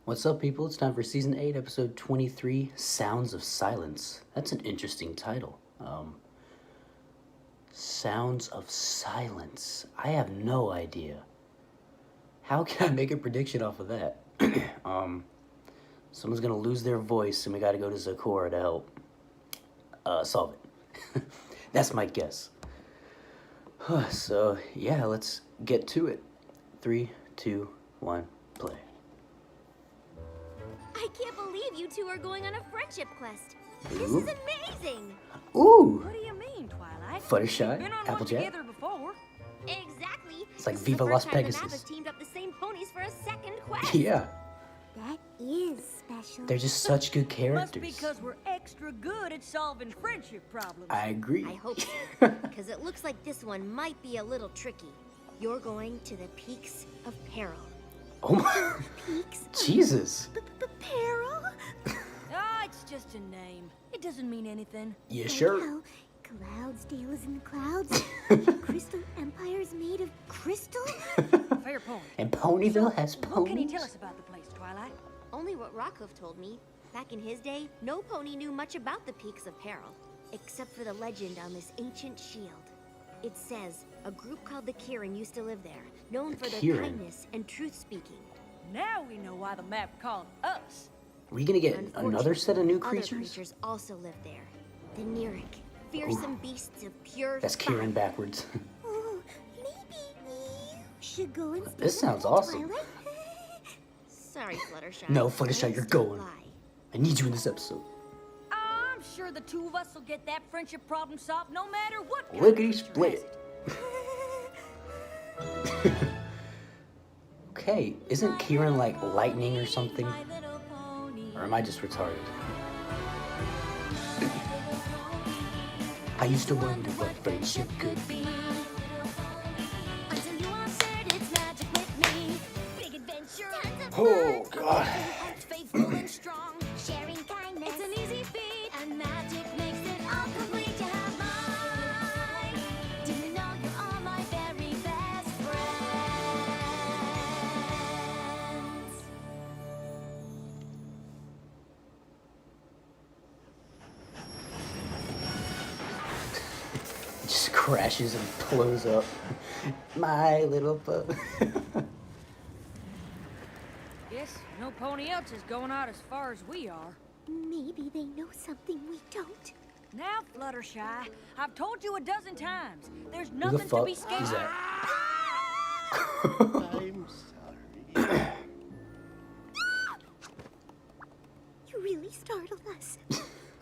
What's up, people? It's time for Season 8, Episode 23, Sounds of Silence. That's an interesting title. Sounds of Silence. I have no idea. How can I make a prediction off of that? Someone's gonna lose their voice and we gotta go to Zakora to help solve it. That's my guess. So, yeah, let's get to it. 3, 2, 1, play. I can't believe you two are going on a friendship quest. This is amazing. Ooh. What do you mean, Twilight? Fluttershy, Been on Applejack. one together before. Exactly. It's like This is Viva the Las first time Pegasus. the Napas teamed up the same ponies for a second quest. Yeah, That is special. they're just such good Must characters. be because we're extra good at solving friendship problems. I agree. I hope so, because it looks like this one might be a little tricky. You're going to the Peaks of Peril. Oh my. Peaks Jesus. Peril? Ah, it's just a name. It doesn't mean anything. Yeah, Like sure. how Cloudsdale is in the clouds. Crystal Empire is made of crystal. Fair point. And Ponyville has What can you ponies? tell us about the place, Twilight? Only what Rockhoof told me. Back in his day, no pony knew much about the Peaks of Peril, except for the legend on this ancient shield. It says a group called the Kirin used to live there, known for their Kirin. kindness and truth-speaking. Now we know why the map called us. Are we gonna get another set of new Other creatures? creatures also live there. The Neric, fearsome beasts of pure That's fire. Kieran backwards. Oh, maybe you should go and stay This sounds with awesome. Twilight. Sorry, Fluttershy. No, Fluttershy, Thanks you're to going. lie. I need you in this episode. I'm sure the two of us will get that friendship problem solved no matter what kind Lickety of creature split. has it. Okay, isn't Kieran like lightning or something? Or am I just retarded? I used to wonder what friendship could be. Until you answered its magic with me. Big adventure. Oh, God. Faithful and strong. Sharing kindness. It's an easy feat. And magic makes it all complete. You have mine. Do you know you're all my very best friends? It just crashes and blows up. My little boat. Guess no pony else is going out as far as we are. Maybe they know something we don't. Now, Fluttershy, I've told you a dozen times. There's Who the nothing to fuck be scared is of. that? I'm sorry. You really startled us.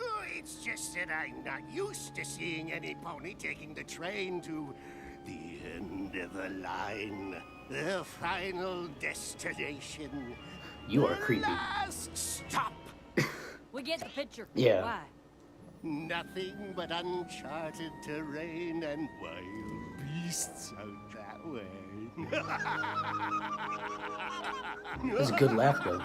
Oh, it's just that I'm not used to seeing any pony taking the train to the end of the line. The final destination. You are creepy. Last stop. We get the picture. Yeah. Why? Nothing but uncharted terrain and wild beasts out that way. That was a good laugh, though.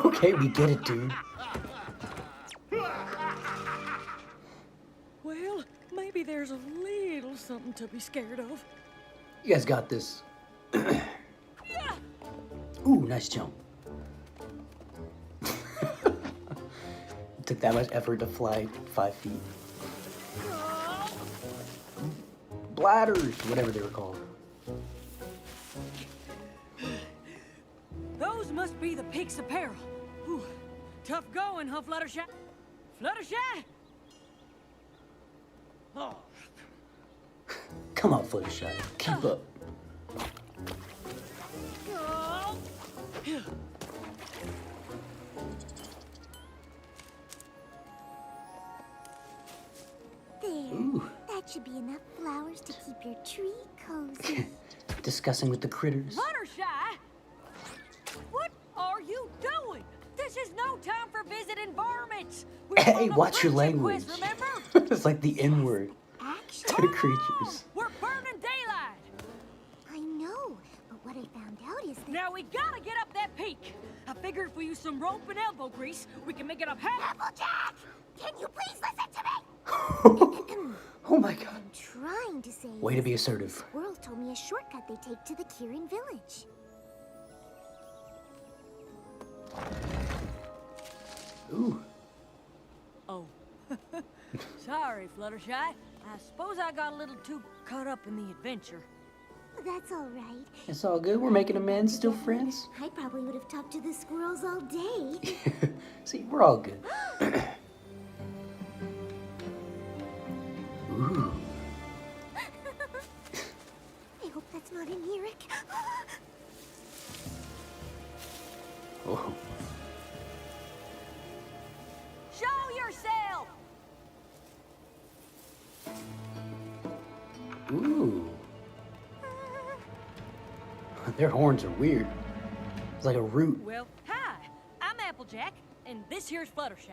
Okay, we get it, dude. Well, maybe there's a little something to be scared of. You guys got this. Ooh, nice jump. It took that much effort to fly 5 feet. Bladders, whatever they were called. Those must be the Peaks of Peril. Whew. Tough going, huh, Fluttershy? Fluttershy? Oh, Come on, Fluttershy, keep up. oh. There. Ooh, That should be enough flowers to keep your tree cozy. discussing with the critters. Fluttershy? What are you doing? This is no time for visiting varmints. We're Hey, on a watch your friendship language. quest, remember? It's like the N-word Actually, to the creatures. We're burning daylight. I know, but what I found out is that Now we gotta get up that peak. I figure if we use some rope and elbow grease, we can make it up half. Applejack, can you please listen to me? Oh my god. I'm trying to say. Way to be assertive. Squirrel told me a shortcut they take to the Kirin village. Ooh. Oh. Sorry, Fluttershy. I suppose I got a little too caught up in the adventure. That's all right. It's all good. We're making amends. Still friends. I probably would have talked to the squirrels all day. See, we're all good. Ooh. I hope that's not an Eric. Oh. Show yourself! Ooh. Their horns are weird. It's like a root. Well, hi. I'm Applejack, and this here's Fluttershy.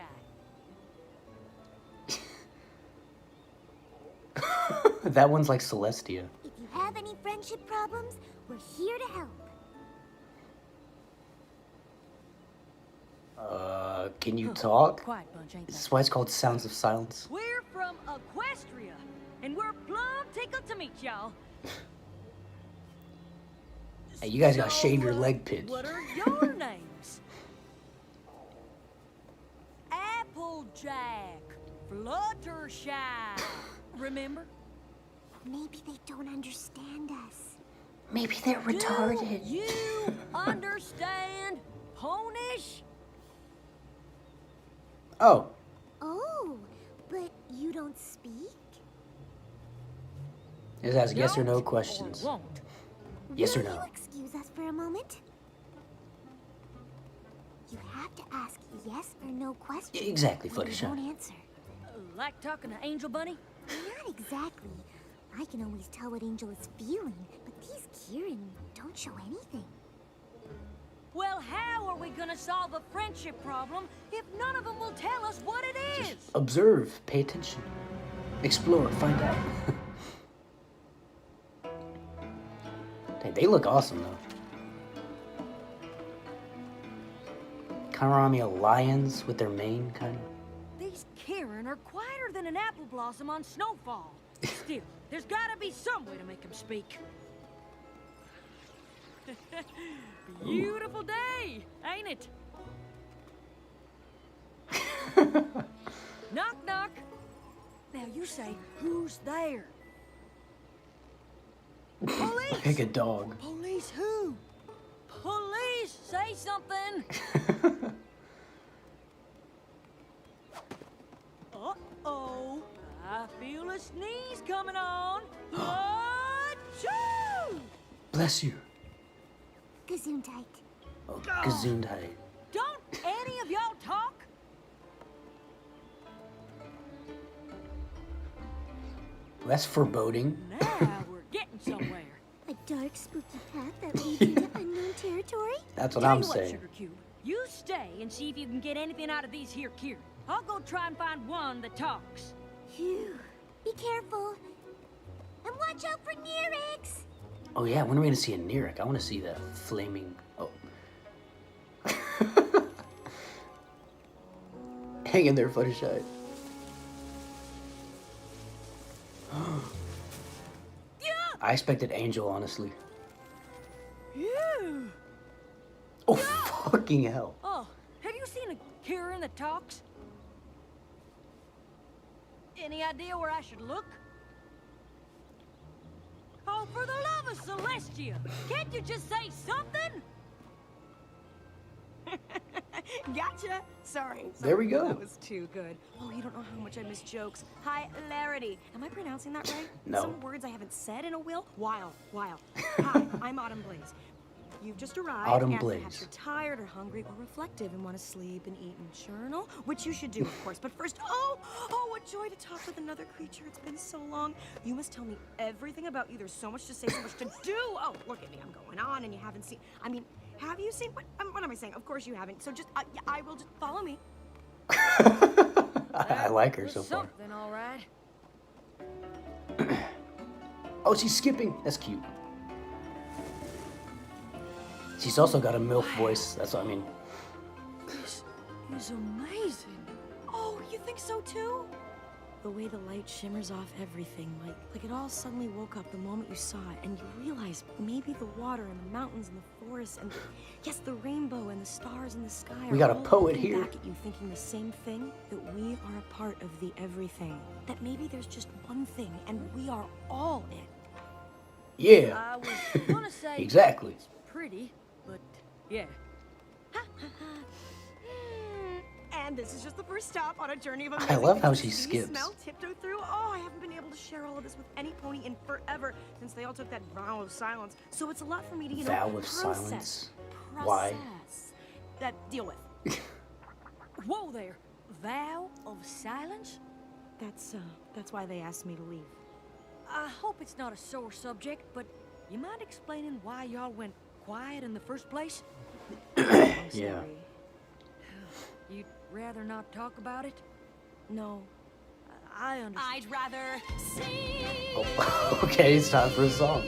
That one's like Celestia. If you have any friendship problems, we're here to help. Can you talk? Quiet bunch, ain't This they? is why it's called Sounds of Silence. We're from Equestria, and we're plumb tickled to meet y'all. Hey, you guys gotta So, shave your leg pits. What are your names? Applejack, Fluttershy. Remember? Maybe they don't understand us. Maybe they're retarded. Do you understand Ponish? Oh, Oh, but you don't speak? just ask yes or no Don't questions. Or won't. Yes or Will no? you excuse us for a moment? You have to ask yes or no questions. Exactly, or you Fluttershy. won't answer. Like talking to Angel Bunny? Not exactly. I can always tell what Angel is feeling, but these Kieran don't show anything. Well, how are we gonna solve a friendship problem if none of them will tell us what it is? Observe, pay attention, explore, find out. Hey, they look awesome though. Kind of remind me of lions with their mane, kind of. These Kieran are quieter than an apple blossom on snowfall. Still, there's gotta be some way to make them speak. Beautiful day, ain't it? Knock, knock. Now you say, who's there? Police! Like a dog. Police who? Police! Say something! Uh-oh. I feel a sneeze coming on. Achoo! Bless you. Gesundheit. Oh, Gesundheit. Don't any of y'all talk? That's foreboding. Now we're getting somewhere. A dark, spooky path that leads into unknown territory? That's what Tell I'm you what, saying. Sugar Cube, you stay and see if you can get anything out of these here Kieran. I'll go try and find one that talks. Phew. Be careful. And watch out for Nerex! Oh yeah, when are we gonna see a Neric? I want to see that flaming. Oh. Hang in there, Fluttershy. I expected Angel, honestly. Phew. Oh, fucking hell. Oh, have you seen a Kieran that talks? Any idea where I should look? Oh, for the love of Celestia! Can't you just say something? Gotcha. Sorry. There we go. That was too good. Oh, you don't know how much I miss jokes. Hilarity. Am I pronouncing that right? No. Some words I haven't said in a while. While. Hi, I'm Autumn Blaze. You've just arrived. Autumn and Blaze. Perhaps you're tired or hungry or reflective and want to sleep and eat and journal, which you should do, of course. But first, oh, what joy to talk with another creature. It's been so long. You must tell me everything about you. There's so much to say, so much to do. Oh, look at me. I'm going on, and you haven't seen. I mean, have you seen? What am I saying? Of course you haven't. So just, I will just follow me. I like her Was so far. something, all right. Oh, she's skipping. That's cute. She's also got a MILF voice. That's what I mean. This is amazing. Oh, you think so too? The way the light shimmers off everything, like it all suddenly woke up the moment you saw it, and you realize maybe the water and the mountains and the chorus, and yes, the rainbow and the stars in the sky. We got a are all poet looking here. Back at you, thinking the same thing, that we are a part of the everything. That maybe there's just one thing, and we are all it. Yeah. I was gonna say Exactly. it's pretty, but yeah. And this is just the first stop on a journey of I amazing love how things she to see, skips. smell, tiptoe through. Oh, I haven't been able to share all of this with any pony in forever since they all took that vow of silence. So it's a lot for me to, Vow of process. silence? Why? That deal with. Whoa there. Vow of silence? That's why they asked me to leave. I hope it's not a sore subject, but you mind explaining why y'all went quiet in the first place? I'm Yeah. sorry. You'd rather not talk about it? No. I understand. I'd rather sing. Oh, okay, it's time for a song.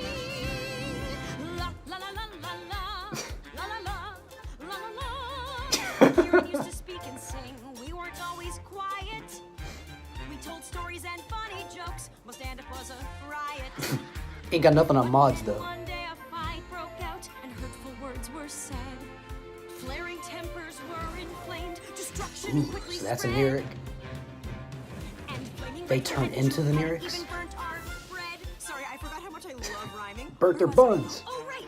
La la la la la la la la la la. Kieran used to speak and sing. We weren't always quiet. We told stories and funny jokes. My stand-up was a riot. Ain't got nothing on mods though. One day a fight broke out and hurtful words were said. Flaring tempers were inflamed. Destruction Ooh, quickly so that's a spread. lyric. And flaming They rage turn had into the and lyrics? even burnt our bread. Sorry, I forgot how much I love rhyming. Burnt their Where was I? buns. Oh, right.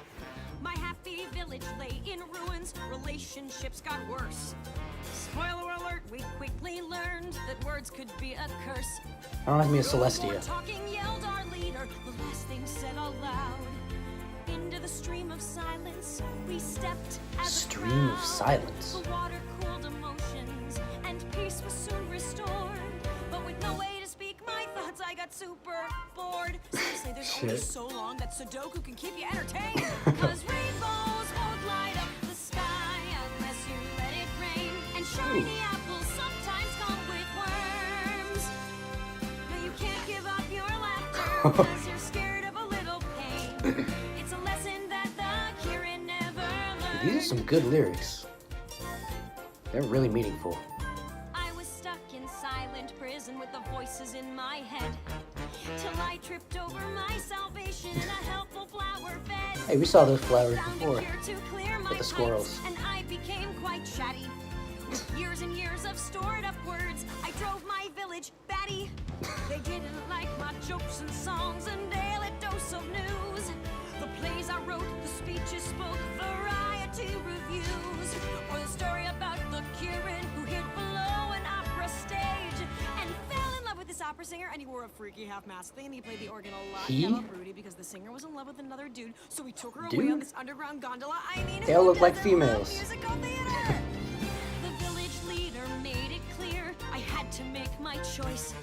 My happy village lay in ruins. Relationships got worse. Spoiler alert, we quickly learned that words could be a curse. That reminds me of No more Celestia. talking, yelled our leader, the last thing said aloud. Into the stream of silence, we stepped as a Stream of crowd. silence. The water cooled emotions, and peace was soon restored. But with no way to speak my thoughts, I got super bored. Seriously, there's only Shit. so long that Sudoku can keep you entertained. Cause rainbows won't light up the sky unless you let it rain. And shiny apples sometimes come with worms. No, you can't give up your laughter because you're scared of a little pain. It's a lesson that the Kieran never learned. These are some good lyrics. They're really meaningful. I was stuck in silent prison with the voices in my head. Till I tripped over my salvation in a helpful flower bed. Hey, we saw those flowers Found a before. cure to clear my With the squirrels. pipes, and I became quite chatty. With years and years of stored up words, I drove my village batty. They didn't like my jokes and songs and daily dose of news. The plays I wrote, the speeches spoke, variety reviews. Or the story about the Kieran who hid below an opera stage and fell in love with this opera singer, and he wore a freaky half-mask thing and he played the organ a lot. He? Hella broody because the singer was in love with another dude, so we took her away Dude? on this underground gondola. I mean, They all who look like doesn't love females. musical theater? The village leader made it clear I had to make my choice.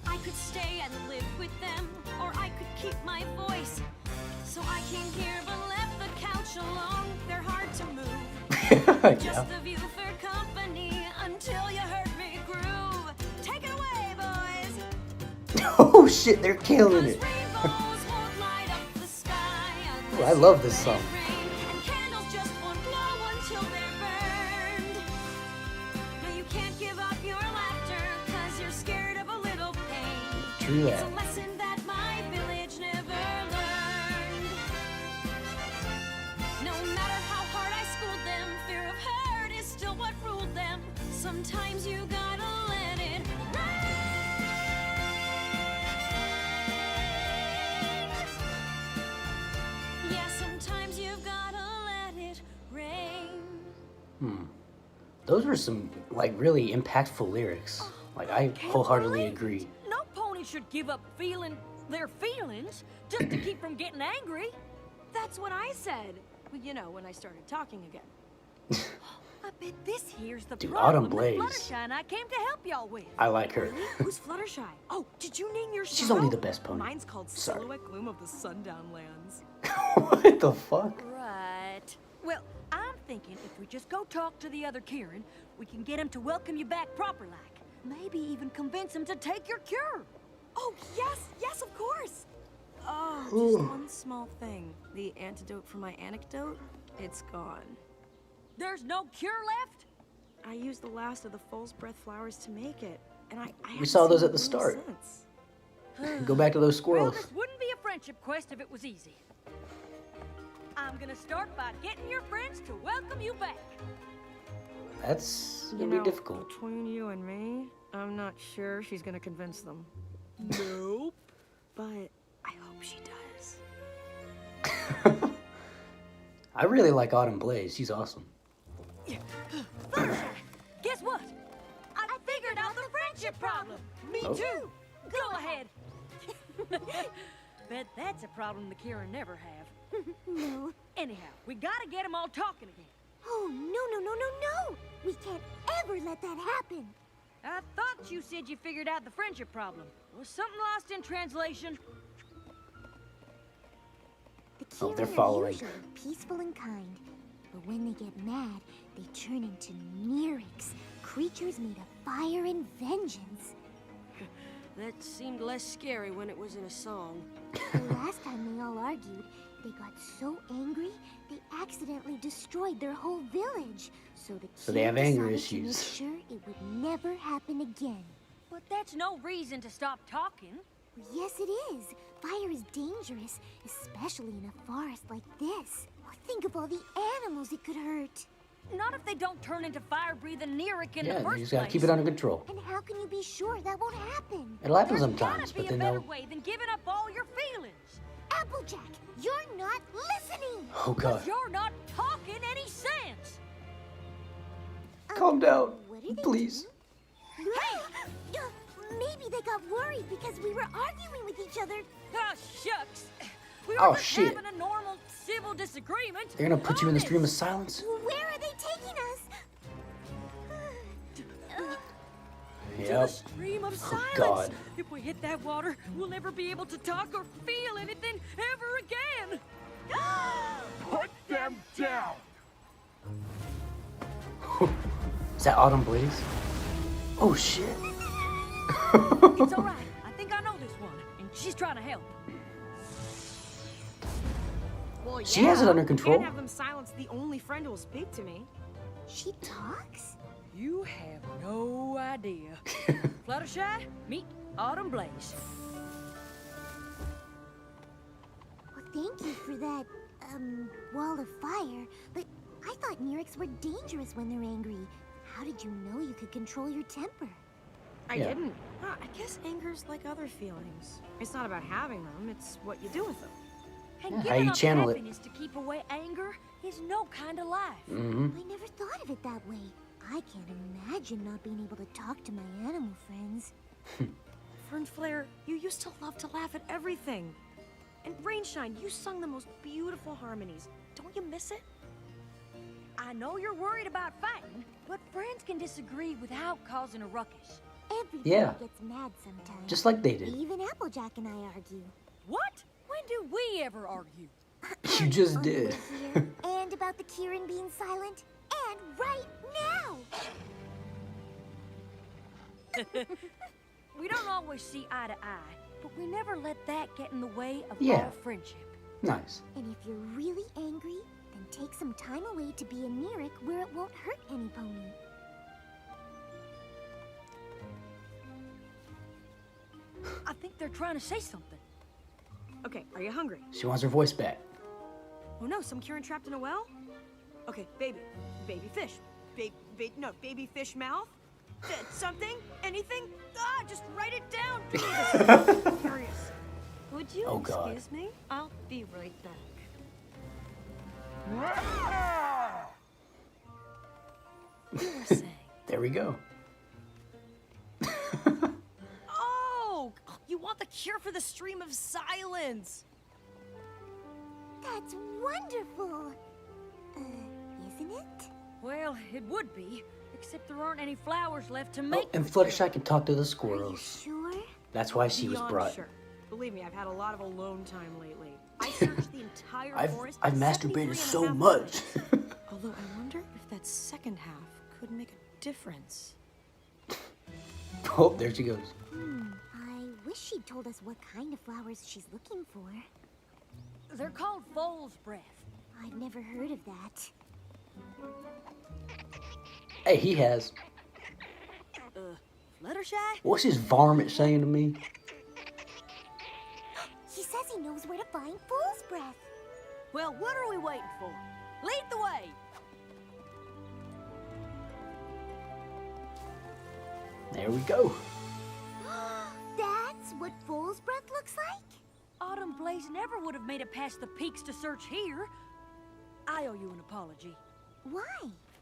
I could stay and live with them, or I could keep my voice. So I came here but left the couch alone. They're hard to move. Yeah. Just the view for company until you heard me groove. Take it away, boys. Oh shit, they're killing 'Cause it. rainbows won't light up the sky Ooh, I unless love you this let it song. rain, and candles just won't glow until they're burned. No, you can't give up your laughter 'cause you're scared of a little pain. True It's that. a lesson that my village never learned. No matter how hard I schooled them, fear of hurt is still what ruled them. Sometimes you gotta let it rain. Yeah, sometimes you've gotta let it rain. Those were some like really impactful lyrics. Like I wholeheartedly Right. agree. No pony should give up feeling their feelings just to keep from getting angry. That's what I said. Well, you know, when I started talking again. I bet this here's the Dude, problem Autumn that Blaze. Fluttershy and I came to help y'all with. I like her. Who's Fluttershy? Oh, did you name your She's shadow? only the best pony. Mine's called Sorry. Silhouette Gloom of the Sundown Lands. What the fuck? Right. Well, I'm thinking if we just go talk to the other Kieran, we can get him to welcome you back proper like. Maybe even convince him to take your cure. Oh, yes, of course. Oh, Ooh. just one small thing. The antidote for my anecdote, it's gone. There's no cure left? I used the last of the false breath flowers to make it, and I haven't saw those seen at the a bloom start. since. Go back to those Well, squirrels. this wouldn't be a friendship quest if it was easy. I'm I'm gonna start by getting your friends to welcome you back. That's You gonna be know, difficult. between you and me, I'm not sure she's gonna convince them. Nope. But I hope she does. I really like Autumn Blaze. She's awesome. Guess what? I figured out the friendship problem. Me Oh. too. Go ahead. Bet that's a problem the Kieran never have. No. Anyhow, we gotta get them all talking again. Oh, no. We can't ever let that happen. I thought you said you figured out the friendship problem. Was something lost in translation? The Oh, they're Kieran are following. usually peaceful and kind, but when they get mad, they turn into Nerics, creatures made of fire and vengeance. That seemed less scary when it was in a song. The last time they all argued, they got so angry, they accidentally destroyed their whole village. So they have anger decided to make issues. sure it would never happen again. But that's no reason to stop talking. Yes, it is. Fire is dangerous, especially in a forest like this. Think of all the animals it could hurt. Not if they don't turn into fire-breathing Neric in Yeah, the you first just gotta place. keep it under control. And how can you be sure that won't happen? It'll happen There's sometimes, gotta be but a then better they'll. way than giving up all your feelings. Applejack, you're not listening! Oh god. You're not talking any sense. Calm down, What are they please. doing? Maybe they got worried because we were arguing with each other. Oh, shucks. We Oh, were just shit. having a normal civil disagreement. They're gonna put you in the stream of Honest. silence? Where are they taking us? To the Yep. stream of Oh, silence. God. If we hit that water, we'll never be able to talk or feel anything ever again. Put them down! Is that Autumn Blaze? Oh shit. It's all right. I think I know this one, and she's trying to help. Well, She has it under control. Can't have them silence the only friend who'll speak to me. She talks? You have no idea. Fluttershy, meet Autumn Blaze. Well, thank you for that, wall of fire. But I thought Nerics were dangerous when they're angry. How did you know you could control your temper? I Yeah. didn't. I guess anger's like other feelings. It's not about having them, it's what you do with them. And Yeah, how giving you up channel it. happiness to keep away anger is no kind of life. Mm-hmm. I never thought of it that way. I can't imagine not being able to talk to my animal friends. Fernflare, you used to love to laugh at everything. And Rainshine, you sung the most beautiful harmonies. Don't you miss it? I know you're worried about fighting, but friends can disagree without causing a ruckus. Everybody Yeah. gets mad sometimes. Just like they did. Even Applejack and I argue. What? When do we ever argue? You just On the did. way here, and about the Kieran being silent. And right now! We don't always see eye to eye, but we never let that get in the way of Yeah. our friendship. Nice. And if you're really angry, then take some time away to be a Neric where it won't hurt any pony. I think they're trying to say something. Okay, are you hungry? She wants her voice back. Oh no, some Kieran trapped in a well? Okay, baby fish. Baby fish mouth? Something? Anything? Just write it down, please. I'm curious. Would you Oh, God. excuse me? I'll be right back. You were saying. There we go. Oh, you want the cure for the stream of silence. That's wonderful! Isn't it? Well, it would be, except there aren't any flowers left to Oh, make. and Fluttershy can talk to the Are you squirrels. sure? That's why she was Beyond brought. sure. Believe me, I've had a lot of alone time lately. I searched the entire I've forest. I've 73 masturbated and a so half much. times. Although I wonder if that second half could make a difference. Oh, there she goes. I wish she'd told us what kind of flowers she's looking for. They're called foal's breath. I've never heard of that. Hey, he has. Fluttershy? What's his varmint saying to me? He says he knows where to find fool's breath. Well, what are we waiting for? Lead the way! There we go. That's what Fool's Breath looks like? Autumn Blaze never would have made it past the peaks to search here. I owe you an apology. Why?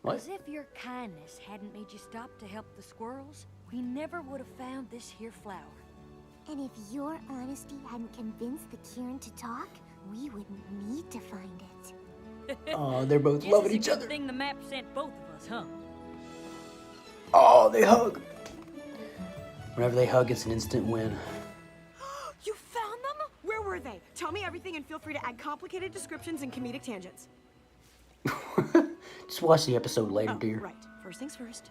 What? As if your kindness hadn't made you stop to help the squirrels, we never would have found this here flower. And if your honesty hadn't convinced the Kieran to talk, we wouldn't need to find it. Oh, they're both Guess loving it's each a good other. thing the map sent both of us, huh? Oh, they hug. Whenever they hug, it's an instant win. You found them? Where were they? Tell me everything and feel free to add complicated descriptions and comedic tangents. Just watch the episode later, Oh, dear. right. First things first.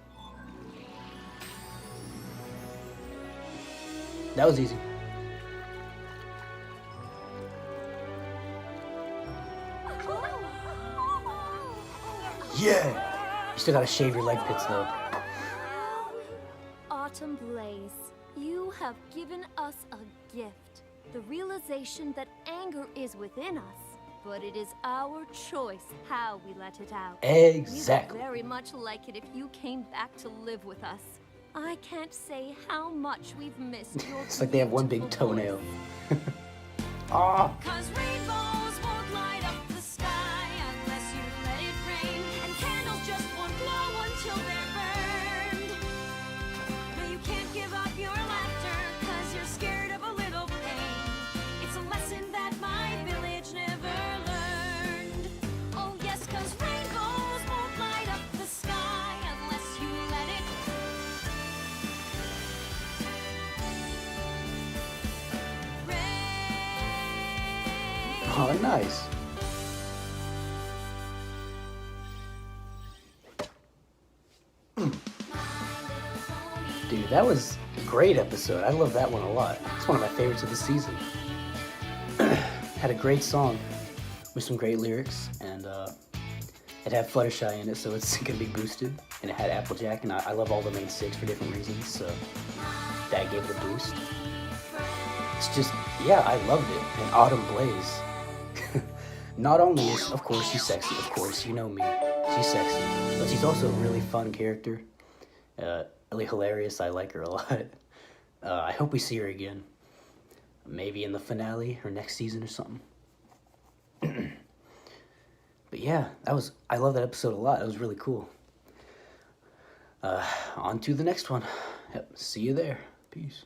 That was easy. Yeah! You still gotta shave your leg pits, though. Autumn Blaze, you have given us a gift. The realization that anger is within us, but it is our choice how we let it out. Exactly. We would very much like it if you came back to live with us. I can't say how much we've missed your It's like they have one big beautiful toenail. voice. Ah! Cause rainbows won't light up the sky unless you let it rain. And candles just won't glow until they're burned. No, you can't give up your laughter cause you're scared of a little pain. It's a lesson that my village never learned. Oh yes, cause rainbows won't light up the sky unless you let it Oh, nice. Dude, that was a great episode. I love that one a lot. It's one of my favorites of the season. Had a great song with some great lyrics, and it had Fluttershy in it, so it's gonna be boosted. And it had Applejack, and I love all the main six for different reasons, so that gave it a boost. It's just, yeah, I loved it. And Autumn Blaze. Not only is, of course, she's sexy, of course, you know me, she's sexy, but she's also a really fun character, really hilarious. I like her a lot. I hope we see her again, maybe in the finale or next season or something. But yeah, I love that episode a lot. It was really cool. On to the next one. Yep, see you there. Peace.